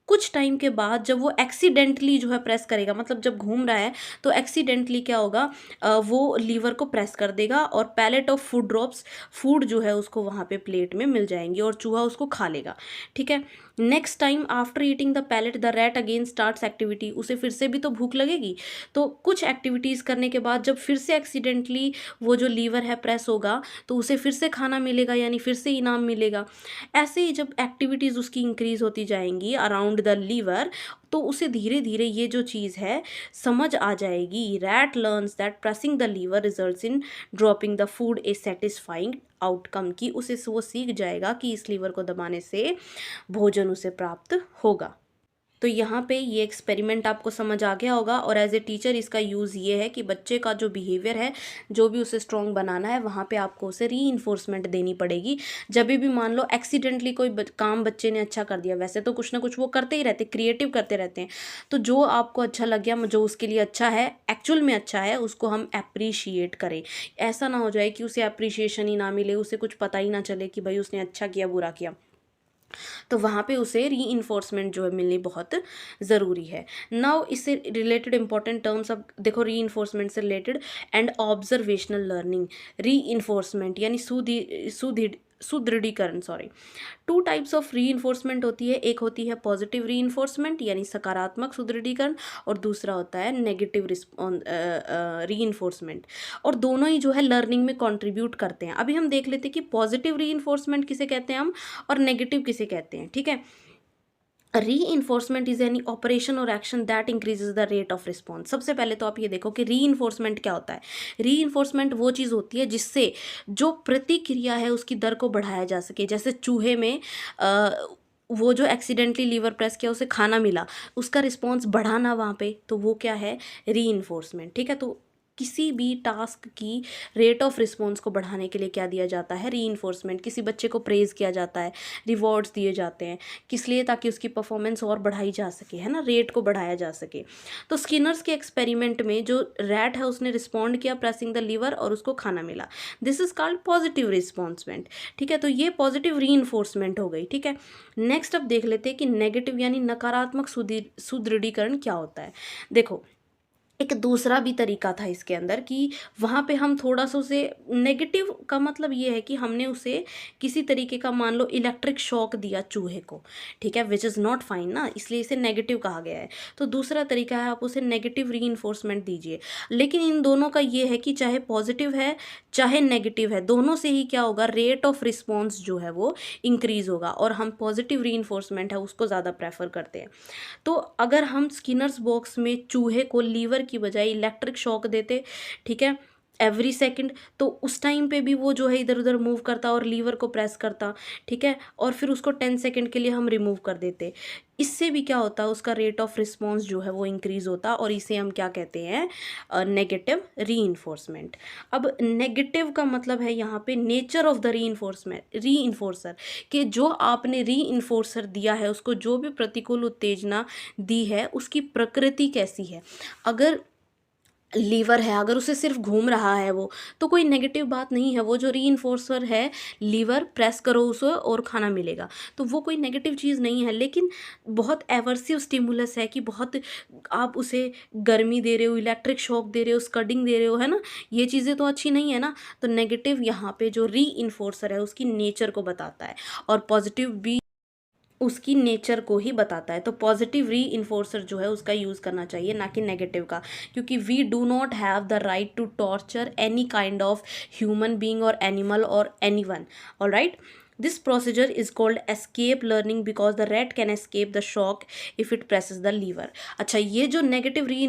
कुछ टाइम के बाद जब वो एक्सीडेंटली जो है प्रेस करेगा, मतलब जब घूम रहा है तो एक्सीडेंटली क्या होगा, वो लीवर को प्रेस कर देगा और pellet of food drops, food जो है उसको वहाँ पे प्लेट में मिल जाएंगी और चूहा उसको खा लेगा। ठीक है, next time after eating the pellet the rat again starts activity, उसे फिर से भी तो भूख लगेगी, तो कुछ एक्टिविटीज़ करने के बाद जब फिर से एक्सीडेंटली वो जो लीवर है प्रेस होगा तो उसे फिर से खाना मिलेगा, यानी फिर से इनाम मिलेगा। ऐसे ही जब एक्टिविटीज़ उसकी इंक्रीज होती जाएंगी अराउंड द लीवर, तो उसे धीरे धीरे ये जो चीज़ है समझ आ जाएगी। Rat learns that pressing the lever results in dropping the food a satisfying outcome, की उसे वो सीख जाएगा कि इस लीवर को दबाने से भोजन उसे प्राप्त होगा। तो यहाँ पे ये एक्सपेरिमेंट आपको समझ आ गया होगा, और एज ए टीचर इसका यूज़ ये है कि बच्चे का जो बिहेवियर है, जो भी उसे स्ट्रॉन्ग बनाना है, वहाँ पे आपको उसे री देनी पड़ेगी। जब भी मान लो एक्सीडेंटली कोई काम बच्चे ने अच्छा कर दिया, वैसे तो कुछ ना कुछ वो करते ही रहते, क्रिएटिव करते रहते हैं, तो जो आपको अच्छा लग गया, जो उसके लिए अच्छा है, एक्चुअल में अच्छा है, उसको हम अप्रिशिएट करें। ऐसा ना हो जाए कि उसे अप्रिशिएशन ही ना मिले, उसे कुछ पता ही ना चले कि भाई उसने अच्छा किया बुरा किया, तो वहाँ पे उसे री जो है मिलनी बहुत ज़रूरी है। नाउ इससे रिलेटेड इंपॉर्टेंट टर्म्स, अब देखो री से रिलेटेड एंड ऑब्जर्वेशनल लर्निंग। री यानी सुदृढ़ीकरण, सॉरी। टू टाइप्स ऑफ री होती है, एक होती है पॉजिटिव री यानी सकारात्मक सुदृढ़ीकरण, और दूसरा होता है नेगेटिव री, और दोनों ही जो है लर्निंग में कंट्रीब्यूट करते हैं। अभी हम देख लेते हैं कि पॉजिटिव री किसे कहते हैं हम, और नेगेटिव किसे कहते हैं। ठीक है, रीइंफोर्समेंट इज एनी ऑपरेशन और action that increases the rate of response. सबसे पहले तो आप ये देखो कि रीइंफोर्समेंट क्या होता है। रीइंफोर्समेंट वो चीज़ होती है जिससे जो प्रतिक्रिया है उसकी दर को बढ़ाया जा सके। जैसे चूहे में वो जो एक्सीडेंटली लीवर प्रेस किया, उसे खाना मिला, उसका रिस्पॉन्स बढ़ाना वहाँ पे, तो वो क्या है, रीइंफोर्समेंट। ठीक है, तो किसी भी टास्क की रेट ऑफ रिस्पॉन्स को बढ़ाने के लिए क्या दिया जाता है, रीइंफोर्समेंट। किसी बच्चे को प्रेज़ किया जाता है, रिवॉर्ड्स दिए जाते हैं, किस लिए, ताकि उसकी परफॉर्मेंस और बढ़ाई जा सके, है ना, रेट को बढ़ाया जा सके। तो स्किनर्स के एक्सपेरिमेंट में जो रैट है उसने रिस्पॉन्ड किया प्रेसिंग द लीवर और उसको खाना मिला, दिस इज कॉल्ड पॉजिटिव रिस्पॉन्समेंट। ठीक है, तो ये पॉजिटिव रीइंफोर्समेंट हो गई। ठीक है, नेक्स्ट अब देख लेते हैं कि नेगेटिव यानी नकारात्मक सुदृढ़ीकरण क्या होता है। देखो, एक दूसरा भी तरीका था इसके अंदर कि वहाँ पे हम थोड़ा सा उसे, नेगेटिव का मतलब ये है कि हमने उसे किसी तरीके का, मान लो इलेक्ट्रिक शॉक दिया चूहे को, ठीक है, विच इज़ नॉट फाइन ना, इसलिए इसे नेगेटिव कहा गया है। तो दूसरा तरीका है, आप उसे नेगेटिव रीइंफोर्समेंट दीजिए। लेकिन इन दोनों का ये है कि चाहे पॉजिटिव है चाहे नेगेटिव है, दोनों से ही क्या होगा, रेट ऑफ रिस्पॉन्स जो है वो इंक्रीज़ होगा, और हम पॉजिटिव रीइंफोर्समेंट है उसको ज़्यादा प्रेफर करते हैं। तो अगर हम स्किनर्स बॉक्स में चूहे को लीवर की बजाय इलेक्ट्रिक शॉक देते, ठीक है, एवरी सेकंड, तो उस टाइम पे भी वो जो है इधर उधर मूव करता और लीवर को प्रेस करता, ठीक है, और फिर उसको 10 सेकंड के लिए हम रिमूव कर देते। इससे भी क्या होता है, उसका रेट ऑफ रिस्पॉन्स जो है वो इंक्रीज होता, और इसे हम क्या कहते हैं, नेगेटिव रीइंफोर्समेंट। अब नेगेटिव का मतलब है यहाँ पे नेचर ऑफ द रीइंफोर्सर, कि जो आपने रीइंफोर्सर दिया है उसको जो भी प्रतिकूल उत्तेजना दी है उसकी प्रकृति कैसी है। अगर लीवर है, अगर उसे सिर्फ घूम रहा है वो, तो कोई नेगेटिव बात नहीं है। वो जो रीइंफोर्सर है, लीवर प्रेस करो उसे और खाना मिलेगा, तो वो कोई नेगेटिव चीज़ नहीं है। लेकिन बहुत एवर्सिव स्टिमुलस है कि बहुत आप उसे गर्मी दे रहे हो, इलेक्ट्रिक शॉक दे रहे हो, स्कडिंग दे रहे हो, है ना, ये चीज़ें तो अच्छी नहीं है ना। तो नेगेटिव यहाँ पे जो रीइंफोर्सर है उसकी नेचर को बताता है, और पॉजिटिव भी उसकी नेचर को ही बताता है। तो पॉजिटिव री इन्फोर्सर जो है उसका यूज़ करना चाहिए, ना कि नेगेटिव का, क्योंकि we do not have the right to torture any kind of human being और एनिमल और anyone. Alright, this procedure is called escape learning because the rat can escape the shock if it presses the lever. अच्छा, ये जो negative री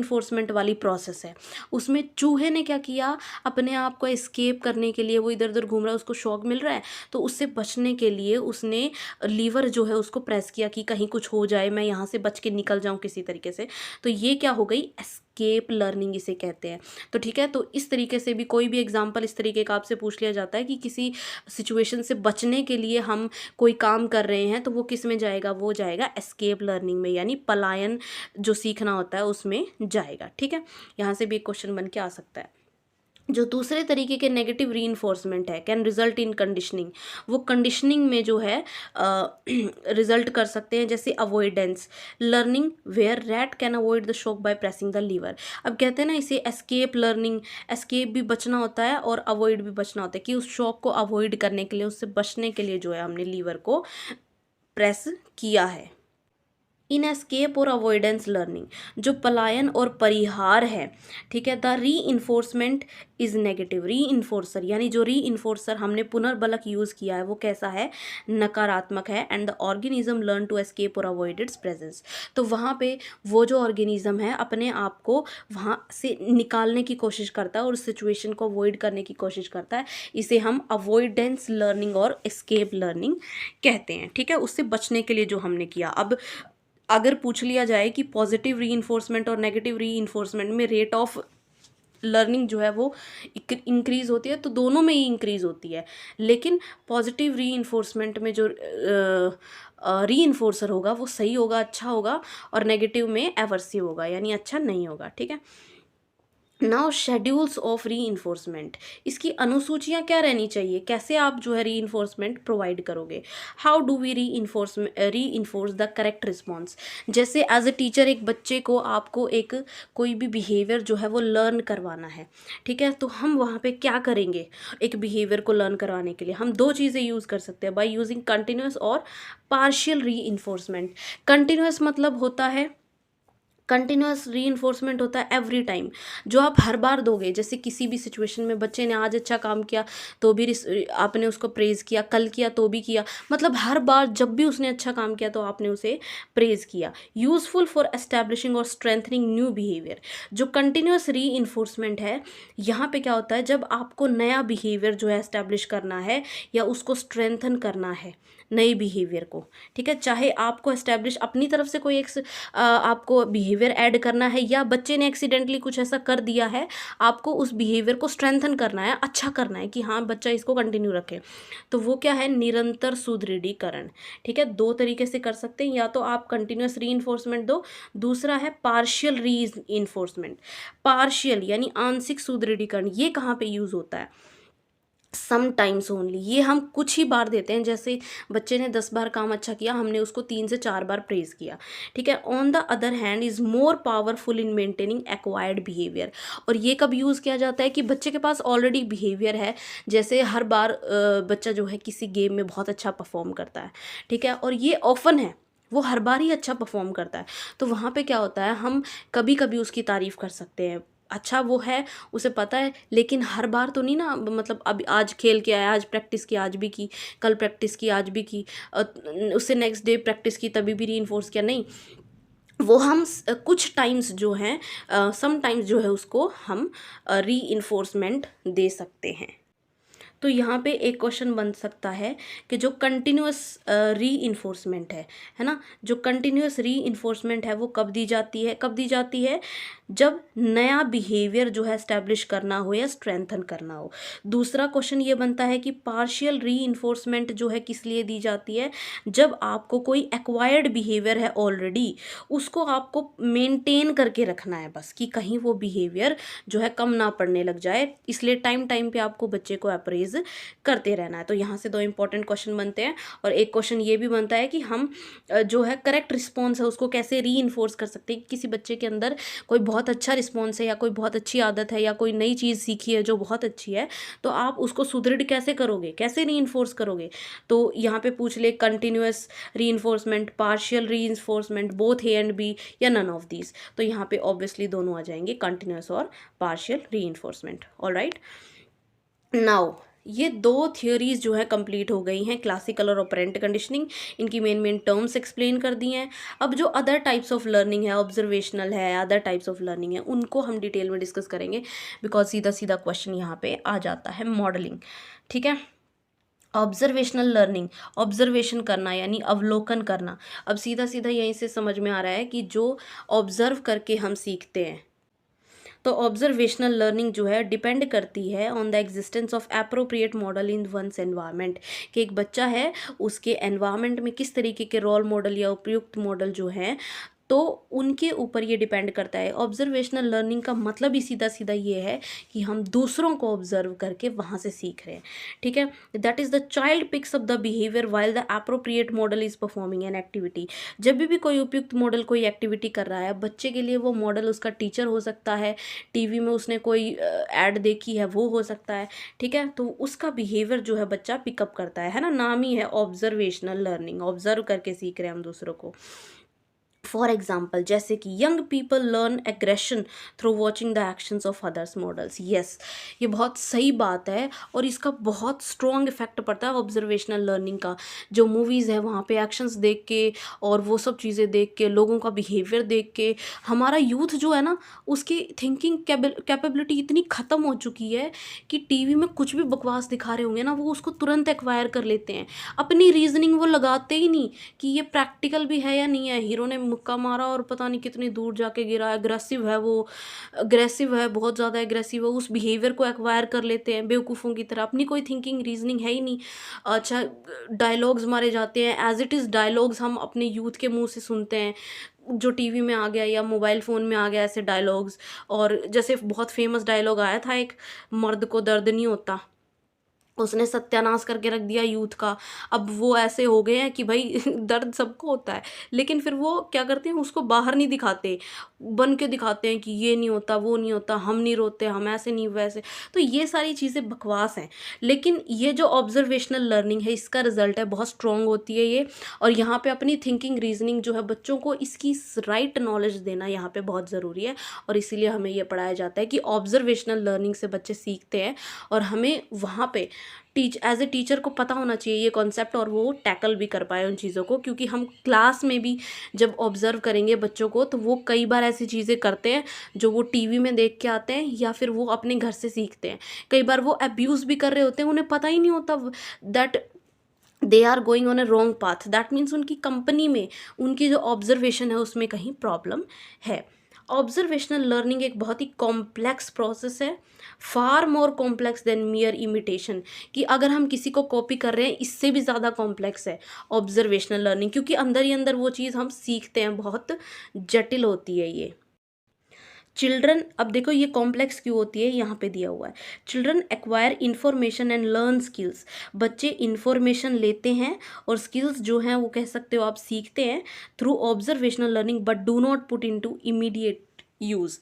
वाली process है उसमें चूहे ने क्या किया, अपने आप को एस्केप करने के लिए, वो इधर उधर घूम रहा है, उसको शॉक मिल रहा है, तो उससे बचने के लिए उसने लीवर जो है उसको प्रेस किया कि कहीं कुछ हो जाए, मैं यहाँ से बच के निकल जाऊँ किसी तरीके से। तो ये क्या हो गई, एस्केप लर्निंग इसे कहते हैं। तो ठीक है, तो इस तरीके से भी कोई भी एग्जांपल इस तरीके का आपसे पूछ लिया जाता है कि किसी सिचुएशन से बचने के लिए हम कोई काम कर रहे हैं, तो वो किस में जाएगा, वो जाएगा एस्केप लर्निंग में, यानी पलायन जो सीखना होता है उसमें जाएगा। ठीक है, यहाँ से भी एक क्वेश्चन बन के आ सकता है। जो दूसरे तरीके के नेगेटिव रीइंफोर्समेंट है कैन रिजल्ट इन कंडीशनिंग, वो कंडीशनिंग में जो है रिजल्ट कर सकते हैं, जैसे avoidance learning where rat can avoid the shock by pressing the lever. अब कहते हैं ना इसे एस्केप लर्निंग, एस्केप भी बचना होता है और अवॉइड भी बचना होता है, कि उस शॉक को अवॉइड करने के लिए, उससे बचने के लिए जो है हमने लीवर को प्रेस किया है। इन एस्केप और अवॉइडेंस लर्निंग, जो पलायन और परिहार है, ठीक है, द री इन्फोर्समेंट इज नेगेटिव। री इन्फोर्सर यानी जो री इन्फोर्सर हमने पुनर्बलक यूज़ किया है वो कैसा है, नकारात्मक है। And the organism learn to escape और अवॉइड इट्स प्रेजेंस, तो वहाँ पे वो जो ऑर्गेनिज्म है अपने आप को वहाँ से निकालने की कोशिश करता है और उस सिचुएशन को अवॉइड करने की कोशिश करता है। इसे हम अवॉइडेंस लर्निंग और एस्केप लर्निंग कहते हैं, ठीक है, उससे बचने के लिए जो हमने किया। अब अगर पूछ लिया जाए कि पॉजिटिव रीइंफोर्समेंट और नेगेटिव रीइंफोर्समेंट में रेट ऑफ लर्निंग जो है वो इंक्रीज़ होती है, तो दोनों में ही इंक्रीज़ होती है, लेकिन पॉजिटिव रीइंफोर्समेंट में जो रीइंफोर्सर होगा वो सही होगा, अच्छा होगा, और नेगेटिव में एवर्सिव होगा यानी अच्छा नहीं होगा, ठीक है। नाउ शेड्यूल्स ऑफ री इन्फोर्समेंट, इसकी अनुसूचियाँ क्या रहनी चाहिए, कैसे आप जो है री इन्फोर्समेंट प्रोवाइड करोगे। हाउ डू वी री इन्फोर्स द करेक्ट रिस्पॉन्स, जैसे एज ए टीचर एक बच्चे को आपको एक कोई भी बिहेवियर जो है वो लर्न करवाना है, ठीक है, तो हम वहाँ पे क्या करेंगे, एक बिहेवियर को लर्न करवाने के लिए हम दो चीज़ें यूज़ कर सकते हैं, बाय यूजिंग कंटिन्यूस और पार्शियल री इन्फोर्समेंट। कंटिन्यूस मतलब होता है, कंटिन्यूस रीइंफोर्समेंट होता है एवरी टाइम, जो आप हर बार दोगे, जैसे किसी भी सिचुएशन में बच्चे ने आज अच्छा काम किया तो भी आपने उसको प्रेज़ किया, कल किया तो भी किया, मतलब हर बार जब भी उसने अच्छा काम किया तो आपने उसे प्रेज़ किया। यूज़फुल फॉर एस्टैब्लिशिंग और स्ट्रेंथनिंग न्यू बिहेवियर, जो कंटिन्यूस रीइंफोर्समेंट है यहाँ पे क्या होता है, जब आपको नया बिहेवियर जो है एस्टैब्लिश करना है या उसको स्ट्रेंथन करना है नए बिहेवियर को, ठीक है, चाहे आपको एस्टैब्लिश अपनी तरफ से कोई एक आपको बिहेवियर ऐड करना है या बच्चे ने एक्सीडेंटली कुछ ऐसा कर दिया है, आपको उस बिहेवियर को स्ट्रेंथन करना है, अच्छा करना है कि हाँ बच्चा इसको कंटिन्यू रखे, तो वो क्या है, निरंतर सुदृढ़ीकरण, ठीक है। दो तरीके से कर सकते हैं, या तो आप कंटिन्यूस री दो, दूसरा है पार्शियल री पार्शियल यानी आंशिक सुदृढ़ीकरण, ये कहाँ पे यूज़ होता है, समटाइम्स ओनली, ये हम कुछ ही बार देते हैं, जैसे बच्चे ने 10 बार काम अच्छा किया, हमने उसको 3 से 4 बार प्रेज़ किया, ठीक है। On the other hand is more powerful in maintaining acquired behaviour, और ये कब यूज़ किया जाता है कि बच्चे के पास ऑलरेडी बिहेवियर है, जैसे हर बार बच्चा जो है किसी गेम में बहुत अच्छा परफॉर्म करता है, ठीक है, और ये ऑफन है, वो हर बार ही अच्छा परफॉर्म करता है, तो वहाँ पे क्या होता है, हम कभी कभी उसकी तारीफ़ कर सकते हैं, अच्छा वो है, उसे पता है, लेकिन हर बार तो नहीं ना, मतलब अब आज खेल के आया, आज प्रैक्टिस की, आज भी की, कल प्रैक्टिस की, आज भी की, उससे नेक्स्ट डे प्रैक्टिस की, तभी भी रीइंफोर्स किया, नहीं, वो हम कुछ टाइम्स जो हैं, सम टाइम्स जो है उसको हम रीइंफोर्समेंट दे सकते हैं। तो यहाँ पे एक क्वेश्चन बन सकता है कि जो कंटिन्यूस री है ना, जो कंटिन्यूस री है वो कब दी जाती है, कब दी जाती है, जब नया बिहेवियर जो है एस्टैब्लिश करना हो या स्ट्रेंथन करना हो। दूसरा क्वेश्चन ये बनता है कि पार्शियल री जो है किस लिए दी जाती है, जब आपको कोई एक्वायर्ड बिहेवियर है ऑलरेडी, उसको आपको मेंटेन करके रखना है बस, कि कहीं वो बिहेवियर जो है कम ना पड़ने लग जाए, इसलिए टाइम टाइम पे आपको बच्चे को अप्रेज करते रहना है। तो यहाँ से दो इंपॉर्टेंट क्वेश्चन बनते हैं, और एक क्वेश्चन ये भी बनता है कि हम जो है करेक्ट रिस्पॉन्स है उसको कैसे री कर सकते हैं। किसी बच्चे के अंदर कोई बहुत अच्छा रिस्पॉन्स है या कोई बहुत अच्छी आदत है या कोई नई चीज़ सीखी है जो बहुत अच्छी है, तो आप उसको सुदृढ़ कैसे करोगे, कैसे री करोगे। तो यहाँ पे पूछ ले कंटिन्यूस री पार्शियल री बोथ ए एंड बी या नन ऑफ दीज, तो यहाँ पे ऑब्वियसली दोनों आ जाएंगे, कंटिन्यूस और पार्शियल री ऑलराइट। नाउ ये दो थियोरीज जो है कंप्लीट हो गई हैं, क्लासिकल और ऑपरेंट कंडीशनिंग, इनकी मेन टर्म्स एक्सप्लेन कर दी हैं। अब जो अदर टाइप्स ऑफ लर्निंग है, ऑब्जर्वेशनल है, अदर टाइप्स ऑफ लर्निंग है, उनको हम डिटेल में डिस्कस करेंगे, बिकॉज सीधा सीधा क्वेश्चन यहाँ पे आ जाता है, मॉडलिंग, ठीक है। ऑब्जर्वेशनल लर्निंग, ऑब्जर्वेशन करना यानी अवलोकन करना। अब सीधा सीधा यहीं से समझ में आ रहा है कि जो ऑब्जर्व करके हम सीखते हैं, तो ऑब्जर्वेशनल लर्निंग जो है डिपेंड करती है on the existence of appropriate model in one's environment, कि एक बच्चा है उसके एनवायरनमेंट में किस तरीके के रोल मॉडल या उपयुक्त मॉडल जो हैं तो उनके ऊपर ये डिपेंड करता है। ऑब्जर्वेशनल लर्निंग का मतलब ही सीधा सीधा ये है कि हम दूसरों को ऑब्जर्व करके वहाँ से सीख रहे हैं, ठीक है। That is the child picks up the behaviour while the appropriate model is performing an activity. जब भी कोई उपयुक्त मॉडल कोई एक्टिविटी कर रहा है बच्चे के लिए, वो मॉडल उसका टीचर हो सकता है, टीवी में उसने कोई ऐड देखी है वो हो सकता है, ठीक है। तो उसका बिहेवियर जो है बच्चा पिकअप करता है ना, नाम ही है ऑब्जर्वेशनल लर्निंग, ऑब्जर्व करके सीख रहे हैं हम दूसरों को। फॉर एग्जाम्पल, जैसे कि young people learn aggression through watching the actions of others models. Yes, ये बहुत सही बात है और इसका बहुत स्ट्रॉन्ग इफेक्ट पड़ता है ऑब्जर्वेशनल लर्निंग का। जो मूवीज़ है वहाँ पे एक्शंस देख के और वो सब चीज़ें देख के, लोगों का बिहेवियर देख के, हमारा यूथ जो है ना उसकी थिंकिंग कैपेबिलिटी इतनी ख़त्म हो चुकी है कि टीवी में कुछ भी बकवास दिखा रहे होंगे ना वो उसको तुरंत एक्वायर कर लेते हैं। अपनी रीजनिंग वो लगाते ही नहीं कि ये प्रैक्टिकल भी है या नहीं है। हीरो ने मुक्का मारा और पता नहीं कितनी दूर जाके गिरा, एग्रेसिव है वो, अग्रेसिव है, बहुत ज़्यादा एग्रेसिव है, उस बिहेवियर को एक्वायर कर लेते हैं बेवकूफ़ों की तरह। अपनी कोई थिंकिंग रीजनिंग है ही नहीं। अच्छा, डायलॉग्स मारे जाते हैं, एज इट इज़ डायलॉग्स हम अपने यूथ के मुंह से सुनते हैं, जो टीवी में आ गया या मोबाइल फ़ोन में आ गया ऐसे डायलॉग्स। और जैसे बहुत फेमस डायलॉग आया था एक, मर्द को दर्द नहीं होता, उसने सत्यानाश करके रख दिया यूथ का। अब वो ऐसे हो गए हैं कि भाई दर्द सबको होता है, लेकिन फिर वो क्या करते हैं उसको बाहर नहीं दिखाते, बन के दिखाते हैं कि ये नहीं होता, वो नहीं होता, हम नहीं रोते, हम ऐसे नहीं वैसे। तो ये सारी चीज़ें बकवास हैं। लेकिन ये जो ऑब्जर्वेशनल लर्निंग है इसका रिजल्ट है बहुत स्ट्रॉन्ग होती है ये। और यहाँ पे अपनी थिंकिंग रीजनिंग जो है बच्चों को इसकी राइट नॉलेज देना यहाँ पे बहुत ज़रूरी है। और इसीलिए हमें ये पढ़ाया जाता है कि ऑब्जर्वेशनल लर्निंग से बच्चे सीखते हैं और हमें वहाँ पे एज ए टीचर को पता होना चाहिए ये कॉन्सेप्ट और वो टैकल भी कर पाए उन चीज़ों को। क्योंकि हम क्लास में भी जब ऑब्जर्व करेंगे बच्चों को तो वो कई बार ऐसी चीज़ें करते हैं जो वो टीवी में देख के आते हैं या फिर वो अपने घर से सीखते हैं। कई बार वो अब्यूज़ भी कर रहे होते हैं, उन्हें पता ही नहीं होता that they are going on a wrong path. That means उनकी कंपनी में उनकी जो ऑब्जर्वेशन है उसमें कहीं प्रॉब्लम है। ऑब्जर्वेशनल लर्निंग एक बहुत ही कॉम्प्लेक्स प्रोसेस है, far more complex than mere imitation. कि अगर हम किसी को कॉपी कर रहे हैं इससे भी ज़्यादा कॉम्प्लेक्स है ऑब्जर्वेशनल लर्निंग, क्योंकि अंदर ही अंदर वो चीज़ हम सीखते हैं, बहुत जटिल होती है ये। चिल्ड्रन, अब देखो ये कॉम्प्लेक्स क्यों होती है, यहाँ पे दिया हुआ है, children acquire information and learn skills. बच्चे इंफॉर्मेशन लेते हैं और स्किल्स जो हैं वो कह सकते हो आप सीखते हैं through observational learning, but do not put into immediate use.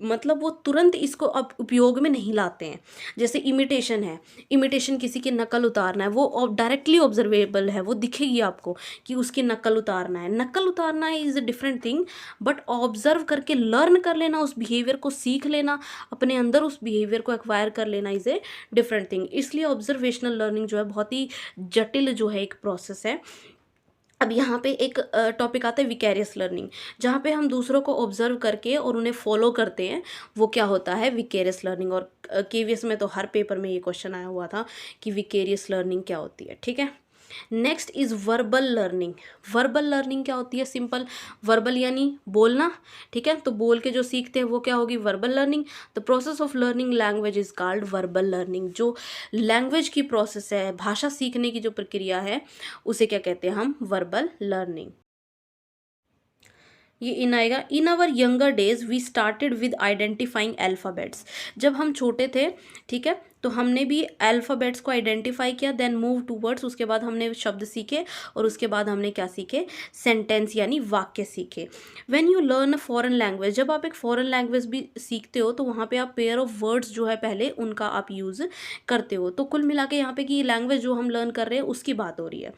मतलब वो तुरंत इसको अब उपयोग में नहीं लाते हैं। जैसे इमिटेशन है, इमिटेशन किसी की नकल उतारना है, वो डायरेक्टली ऑब्जर्वेबल है, वो दिखेगी आपको कि उसकी नकल उतारना है। नकल उतारना is a different thing, but observe करके लर्न कर लेना, उस बिहेवियर को सीख लेना, अपने अंदर उस बिहेवियर को एक्वायर कर लेना इज़ ए डिफरेंट थिंग। इसलिए ऑब्जर्वेशनल लर्निंग जो है बहुत ही जटिल जो है एक प्रोसेस है। अब यहाँ पे एक टॉपिक आता है विकेरियस लर्निंग, जहाँ पे हम दूसरों को ऑब्जर्व करके और उन्हें फॉलो करते हैं, वो क्या होता है विकेरियस लर्निंग। और केवीएस में तो हर पेपर में ये क्वेश्चन आया हुआ था कि विकेरियस लर्निंग क्या होती है, ठीक है। Next is verbal learning. Verbal learning क्या होती है, सिंपल, वर्बल यानी बोलना, ठीक है। तो बोल के जो सीखते हैं वो क्या होगी, verbal learning. The process of learning language is called verbal learning. जो लैंग्वेज की प्रोसेस है, भाषा सीखने की जो प्रक्रिया है उसे क्या कहते हैं हम, वर्बल लर्निंग। ये इन आएगा, in our younger days we started with identifying alphabets. जब हम छोटे थे, ठीक है, तो हमने भी अल्फ़ाबेट्स को आइडेंटिफाई किया, देन मूव टू वर्ड्स, उसके बाद हमने शब्द सीखे और उसके बाद हमने क्या सीखे, सेंटेंस यानी वाक्य सीखे। When you learn a foreign language, जब आप एक फॉरेन लैंग्वेज भी सीखते हो तो वहाँ पे आप पेयर ऑफ वर्ड्स जो है पहले उनका आप यूज़ करते हो। तो कुल मिला के यहाँ पे कि लैंग्वेज जो हम लर्न कर रहे हैं उसकी बात हो रही है।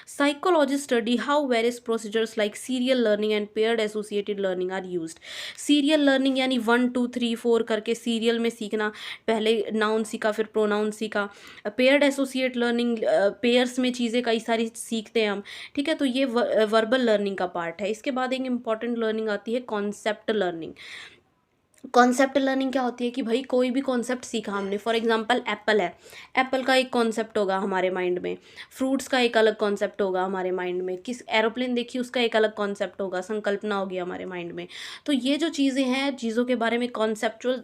Psychologist study how various procedures like serial learning and paired associated learning are used. Serial learning यानी 1 2 3 4 करके सीरियल में सीखना, पहले नाउन सीखा फिर प्रोनाउन सीखा। पेयर्ड एसोसिएट लर्निंग, पेयर्स में चीज़ें कई सारी सीखते हैं हम, ठीक है। तो ये वर्बल लर्निंग का पार्ट है। इसके बाद एक इंपॉर्टेंट लर्निंग आती है कॉन्सेप्ट लर्निंग। कॉन्सेप्ट लर्निंग क्या होती है कि भाई कोई भी कॉन्सेप्ट सीखा हमने, फॉर एग्जांपल एप्पल है, एप्पल का एक कॉन्सेप्ट होगा हमारे माइंड में, फ्रूट्स का एक अलग कॉन्सेप्ट होगा हमारे माइंड में, किस एरोप्लेन देखी उसका एक अलग कॉन्सेप्ट होगा, संकल्पना होगी हमारे माइंड में। तो ये जो चीज़ें हैं, चीज़ों के बारे में कॉन्सेप्चुअल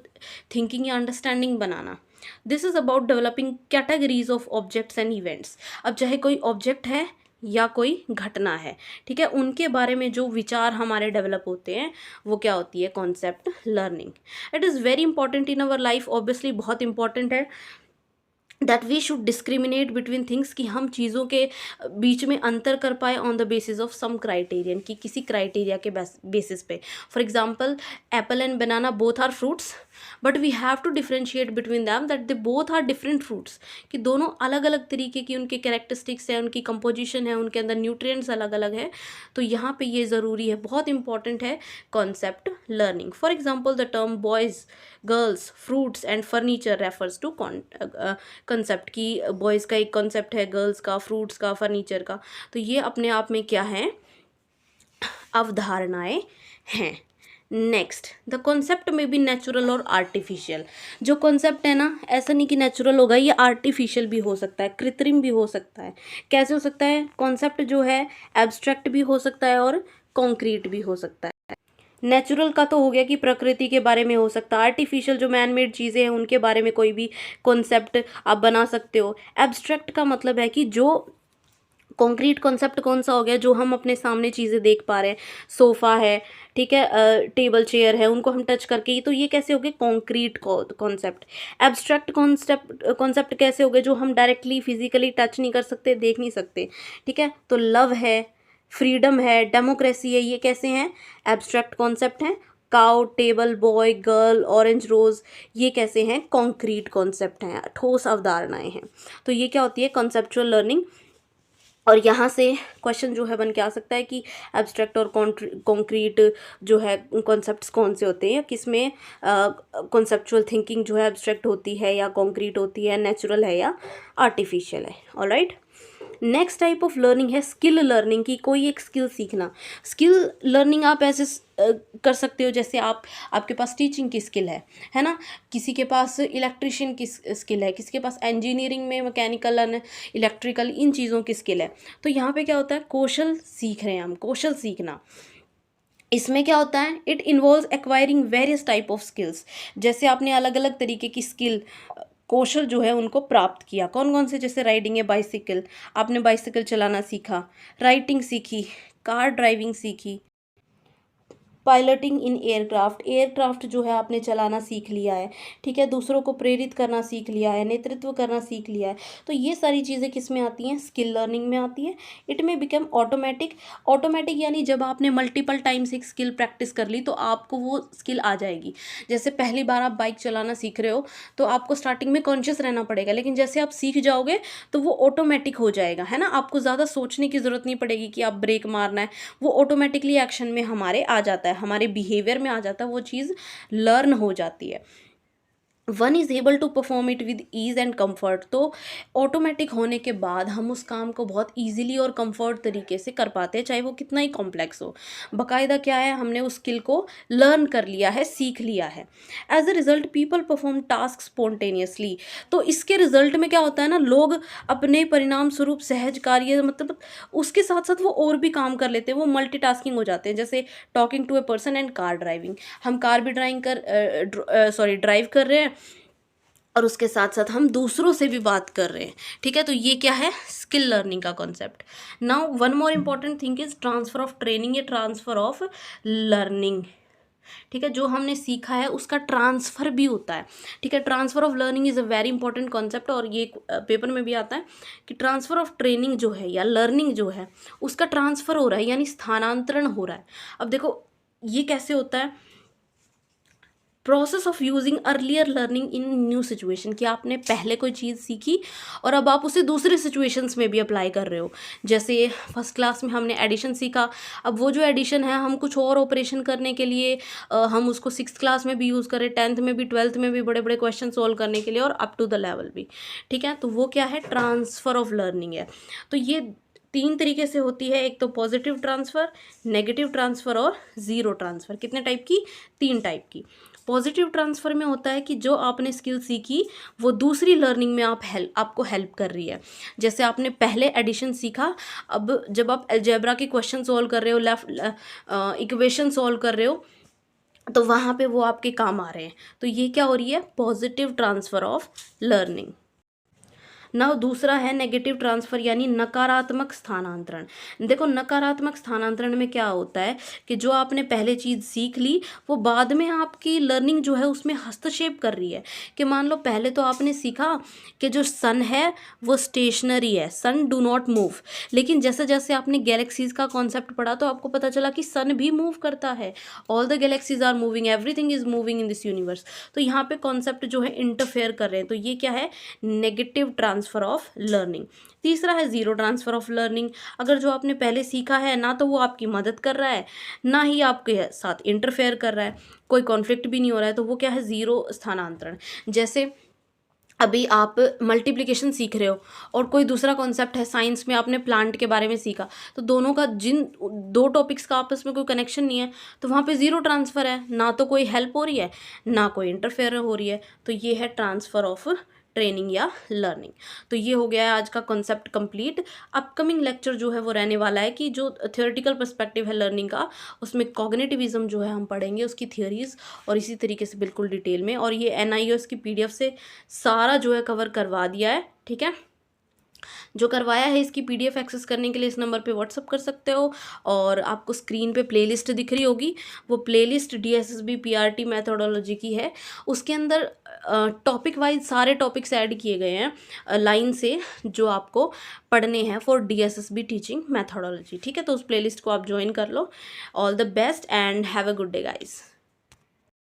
थिंकिंग या understanding banana, this is about developing categories of objects and events. अब चाहे कोई ऑब्जेक्ट है या कोई घटना है, ठीक है, उनके बारे में जो विचार हमारे डेवलप होते हैं वो क्या होती है, concept learning. It is very important in our life, obviously बहुत इंपॉर्टेंट है that we should discriminate between things, कि हम चीज़ों के बीच में अंतर कर पाए on the basis of some criterion, कि किसी क्राइटेरिया के बेसिस पे। For example apple and banana both are fruits, but we have to differentiate between them that they both are different fruits, कि दोनों अलग अलग तरीके की उनके कैरेक्टरिस्टिक्स हैं, उनकी कंपोजिशन है, उनके अंदर न्यूट्रिएंट्स अलग अलग है। तो यहाँ पे ये ज़रूरी है, बहुत इंपॉर्टेंट है concept learning. For example the term boys, girls, fruits and furniture refers to concept, की बॉयज़ का एक कॉन्सेप्ट है, गर्ल्स का, फ्रूट्स का, फर्नीचर का। तो ये अपने आप में क्या है, अवधारणाएं हैं। नेक्स्ट, द कॉन्सेप्ट में भी नेचुरल और आर्टिफिशियल। जो कॉन्सेप्ट है ना, ऐसा नहीं कि नेचुरल होगा, ये आर्टिफिशियल भी हो सकता है, कृत्रिम भी हो सकता है। कैसे हो सकता है, कॉन्सेप्ट जो है एब्स्ट्रैक्ट भी हो सकता है और कॉन्क्रीट भी हो सकता है। नेचुरल का तो हो गया कि प्रकृति के बारे में हो सकता है, आर्टिफिशियल जो मैन मेड चीज़ें हैं उनके बारे में कोई भी कॉन्सेप्ट आप बना सकते हो। एब्स्ट्रैक्ट का मतलब है कि जो कॉन्क्रीट कॉन्सेप्ट कौन सा हो गया, जो हम अपने सामने चीज़ें देख पा रहे हैं, सोफ़ा है, ठीक है, टेबल चेयर है, उनको हम टच करके, तो ये कैसे हो गए, कॉन्क्रीट कॉन्सेप्ट। एब्स्ट्रैक्ट कॉन्सेप्ट कैसे हो गए, जो हम डायरेक्टली फिजिकली टच नहीं कर सकते, देख नहीं सकते, ठीक है। तो लव है, फ्रीडम है, डेमोक्रेसी है, ये कैसे हैं, एब्स्ट्रैक्ट कॉन्सेप्ट हैं। Cow, table, boy, girl, orange rose, ये कैसे हैं, कॉन्क्रीट कॉन्सेप्ट हैं, ठोस अवधारणाएं हैं। तो ये क्या होती है, कॉन्सेप्चुअल लर्निंग। और यहाँ से क्वेश्चन जो है बन के आ सकता है कि एब्स्ट्रैक्ट और कॉन्क्रीट जो है कॉन्सेप्ट्स कौन से होते हैं, किस में कॉन्सेप्चुअल थिंकिंग जो है एब्स्ट्रैक्ट होती है या कॉन्क्रीट होती है, नेचुरल है या आर्टिफिशियल है। Alright, next type of learning है स्किल लर्निंग, की कोई एक स्किल सीखना। स्किल लर्निंग आप ऐसे कर सकते हो, जैसे आपके पास टीचिंग की स्किल है ना, किसी के पास इलेक्ट्रिशियन की स्किल है, किसी के पास इंजीनियरिंग में मैकेनिकल एंड इलेक्ट्रिकल इन चीज़ों की स्किल है। तो यहाँ पे क्या होता है, कौशल सीख रहे हैं हम, कौशल सीखना। इसमें क्या होता है, it involves acquiring various type of skills. जैसे आपने अलग अलग तरीके की स्किल, कौशल जो है उनको प्राप्त किया, कौन कौन से, जैसे राइडिंग है, बाइसिकल, आपने बाइसिकल चलाना सीखा, राइटिंग सीखी, कार ड्राइविंग सीखी, पायलटिंग इन एयरक्राफ्ट, एयरक्राफ्ट जो है आपने चलाना सीख लिया है, ठीक है, दूसरों को प्रेरित करना सीख लिया है, नेतृत्व करना सीख लिया है। तो ये सारी चीज़ें किस में आती हैं, स्किल लर्निंग में आती है। इट में बिकम ऑटोमेटिक, ऑटोमेटिक यानी जब आपने मल्टीपल टाइम्स एक स्किल प्रैक्टिस कर ली तो आपको वो स्किल आ जाएगी। जैसे पहली बार आप बाइक चलाना सीख रहे हो तो आपको स्टार्टिंग में कॉन्शियस रहना पड़ेगा, लेकिन जैसे आप सीख जाओगे तो वो ऑटोमेटिक हो जाएगा, है ना, आपको ज़्यादा सोचने की ज़रूरत नहीं पड़ेगी कि आप ब्रेक मारना है, वो ऑटोमेटिकली एक्शन में हमारे आ जाता है, हमारे बिहेवियर में आ जाता है, वो चीज़ लर्न हो जाती है। One is able to perform it with ease and comfort. तो ऑटोमेटिक होने के बाद हम उस काम को बहुत ईजिली और कम्फर्ट तरीके से कर पाते हैं, चाहे वो कितना ही कॉम्प्लेक्स हो। बाकायदा क्या है, हमने उस स्किल को लर्न कर लिया है, सीख लिया है। As a result people perform task spontaneously. तो इसके रिजल्ट में क्या होता है ना, लोग अपने परिणाम स्वरूप सहज कार्य, मतलब उसके साथ साथ वो और भी काम कर लेते हैं, वो मल्टीटास्किंग हो जाते हैं। जैसे talking to a person and car driving, हम कार भी ड्राइव कर रहे हैं और उसके साथ साथ हम दूसरों से भी बात कर रहे हैं, ठीक है। तो ये क्या है, स्किल लर्निंग का concept. Now one more important thing is transfer of training या ट्रांसफर ऑफ लर्निंग, ठीक है। जो हमने सीखा है उसका ट्रांसफ़र भी होता है, ठीक है। Transfer of learning is a very important concept, और ये पेपर में भी आता है कि ट्रांसफ़र ऑफ ट्रेनिंग जो है या लर्निंग जो है उसका ट्रांसफ़र हो रहा है, यानी स्थानांतरण हो रहा है। अब देखो ये कैसे होता है, process of using earlier learning in new situation, कि आपने पहले कोई चीज़ सीखी और अब आप उसे दूसरे सिचुएशंस में भी अप्लाई कर रहे हो। जैसे फर्स्ट क्लास में हमने एडिशन सीखा, अब वो जो एडिशन है हम कुछ और ऑपरेशन करने के लिए हम उसको सिक्स क्लास में भी यूज़ करें, 10th में भी, 12th में भी, बड़े बड़े क्वेश्चन सॉल्व करने के लिए, और अप टू द लेवल भी, ठीक है। तो वो क्या है, ट्रांसफ़र ऑफ लर्निंग है। तो ये तीन तरीके से होती है, एक तो पॉजिटिव ट्रांसफ़र, नेगेटिव ट्रांसफ़र और ज़ीरो ट्रांसफ़र। कितने टाइप की, तीन टाइप की। पॉजिटिव ट्रांसफ़र में होता है कि जो आपने स्किल सीखी वो दूसरी लर्निंग में आपको हेल्प कर रही है। जैसे आपने पहले एडिशन सीखा, अब जब आप अलजेब्रा के क्वेश्चन सॉल्व कर रहे हो, इक्वेशन सॉल्व कर रहे हो, तो वहाँ पे वो आपके काम आ रहे हैं। तो ये क्या हो रही है, पॉजिटिव ट्रांसफ़र ऑफ लर्निंग। ना दूसरा है नेगेटिव ट्रांसफ़र यानी नकारात्मक स्थानांतरण। देखो नकारात्मक स्थानांतरण में क्या होता है कि जो आपने पहले चीज़ सीख ली वो बाद में आपकी लर्निंग जो है उसमें हस्तक्षेप कर रही है। कि मान लो पहले तो आपने सीखा कि जो सन है वो स्टेशनरी है, सन डू नॉट मूव, लेकिन जैसे जैसे आपने गैलेक्सीज का कॉन्सेप्ट पढ़ा तो आपको पता चला कि सन भी मूव करता है, all the galaxies are moving, everything is moving in this universe. तो यहाँ पे कॉन्सेप्ट जो है इंटरफेयर कर रहे हैं, तो ये क्या है, नेगेटिव ट्रांसफ़र ऑफ लर्निंग। तीसरा है ज़ीरो ट्रांसफ़र ऑफ लर्निंग। अगर जो आपने पहले सीखा है ना तो वो आपकी मदद कर रहा है ना ही आपके साथ इंटरफेयर कर रहा है, कोई कॉन्फ्लिक्ट भी नहीं हो रहा है, तो वो क्या है, ज़ीरो स्थानांतरण। जैसे अभी आप मल्टीप्लिकेशन सीख रहे हो और कोई दूसरा कॉन्सेप्ट है, साइंस में आपने प्लांट के बारे में सीखा, तो दोनों का जिन दो टॉपिक्स का आपस में कोई कनेक्शन नहीं है तो वहाँ पे ज़ीरो ट्रांसफ़र है, ना तो कोई हेल्प हो रही है ना कोई इंटरफेयर हो रही है। तो ये है ट्रांसफ़र ऑफ ट्रेनिंग या लर्निंग। तो ये हो गया है आज का कॉन्सेप्ट कंप्लीट। अपकमिंग लेक्चर जो है वो रहने वाला है कि जो थियोरेटिकल पर्सपेक्टिव है लर्निंग का, उसमें कॉग्निटिविज्म जो है हम पढ़ेंगे, उसकी थियोरीज और इसी तरीके से बिल्कुल डिटेल में। और ये NIOS की PDF से सारा जो है कवर करवा दिया है, ठीक है। जो करवाया है इसकी PDF एक्सेस करने के लिए इस नंबर पे व्हाट्सअप कर सकते हो। और आपको स्क्रीन पे प्लेलिस्ट दिख रही होगी, वो प्लेलिस्ट DSSB PRT मैथोडोलॉजी की है। उसके अंदर टॉपिक वाइज सारे टॉपिक्स ऐड किए गए हैं लाइन से, जो आपको पढ़ने हैं फॉर DSSB टीचिंग मैथोडोलॉजी, ठीक है। तो उस प्लेलिस्ट को आप ज्वाइन कर लो। All the best and have a good day guys.